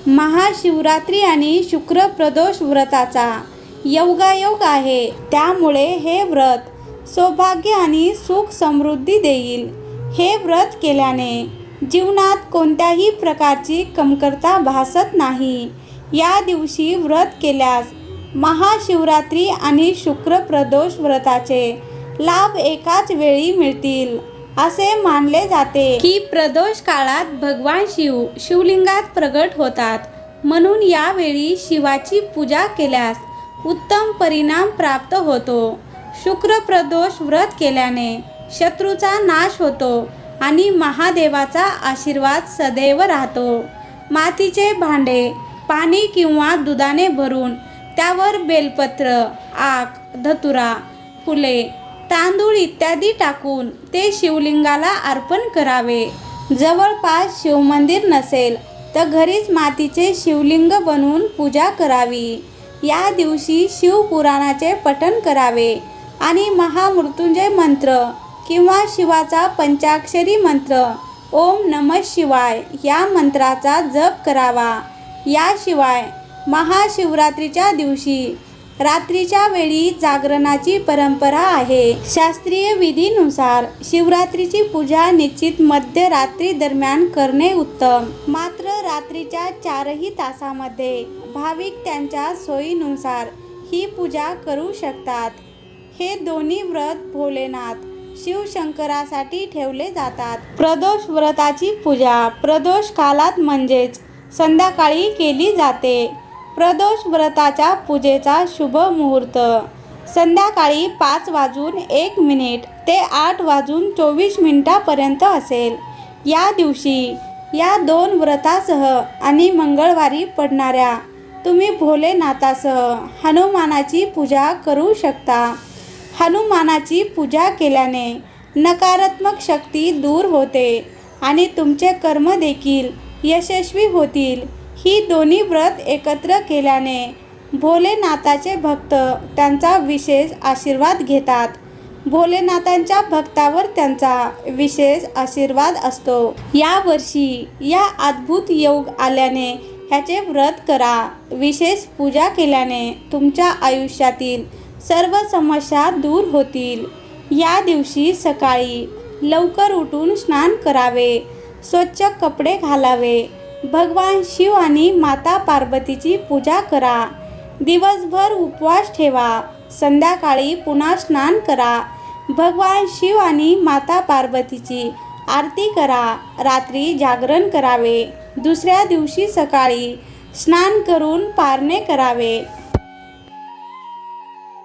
महाशिवरात्री आणि शुक्र प्रदोष व्रताचा योगायोग आहे, त्यामुळे हे व्रत सौभाग्य आणि सुख समृद्धी देईल. हे व्रत केल्याने जीवनात कोणत्याही प्रकारची कमतरता भासत नाही. या दिवशी व्रत केल्यास महाशिवरात्री आणि शुक्र प्रदोष व्रताचे लाभ एकाच वेळी मिळतील. असे मानले जाते की प्रदोष काळात भगवान शिव शिवलिंगात प्रगट होतात, म्हणून यावेळी शिवाची पूजा केल्यास उत्तम परिणाम प्राप्त होतो. शुक्र प्रदोष व्रत केल्याने शत्रूचा नाश होतो आणि महादेवाचा आशीर्वाद सदैव राहतो. मातीचे भांडे पाणी किंवा दुधाने भरून त्यावर बेलपत्र, आक, धतुरा, फुले, तांदूळ इत्यादी टाकून ते शिवलिंगाला अर्पण करावे. जवळपास शिवमंदिर नसेल तर घरीच मातीचे शिवलिंग बनवून पूजा करावी. या दिवशी शिवपुराणाचे पठण करावे आणि महामृत्युंजय मंत्र किंवा शिवाचा पंचाक्षरी मंत्र ओम नमः शिवाय या मंत्राचा जप करावा. याशिवाय महाशिवरात्रीच्या दिवशी रात्रीच्या वेळी जागरणाची परंपरा आहे. शास्त्रीय विधीनुसार शिवरात्रीची पूजा निश्चित मध्यरात्री दरम्यान करणे उत्तम. मात्र रात्रीच्या 4ही तासामध्ये भाविक त्यांच्या सोयीनुसार ही पूजा करू शकतात. हे दोन्ही व्रत भोलेनाथ शिवशंकरासाठी ठेवले जातात. प्रदोष व्रताची पूजा प्रदोष कालात म्हणजेच संध्याकाळी केली जाते. प्रदोष व्रताच्या पूजेचा शुभ मुहूर्त संध्याकाळी 5:01 ते 8:24 असेल. या दिवशी या दोन व्रतासह आणि मंगळवारी पडणाऱ्या तुम्ही भोलेनाथासह हनुमानाची पूजा करू शकता. हनुमानाची पूजा केल्याने नकारात्मक शक्ती दूर होते आणि तुमचे कर्म देखील यशस्वी होतील. ही दोन्ही व्रत एकत्र केल्याने भोलेनाथाचे भक्त त्यांचा विशेष आशीर्वाद घेतात. भोलेनाथांच्या भक्तावर त्यांचा विशेष आशीर्वाद असतो. यावर्षी या अद्भुत योग आल्याने ह्याचे व्रत करा. विशेष पूजा केल्याने तुमच्या आयुष्यातील सर्व समस्या दूर होतील. या दिवशी सकाळी लवकर उठून स्नान करावे, स्वच्छ कपडे घालावे, भगवान शिव आणि माता पार्वतीची पूजा करा. दिवसभर उपवास ठेवा. संध्याकाळी पुन्हा स्नान करा. भगवान शिव आणि माता पार्वतीची आरती करा. रात्री जागरण करावे. दुसऱ्या दिवशी सकाळी स्नान करून पारणे करावे.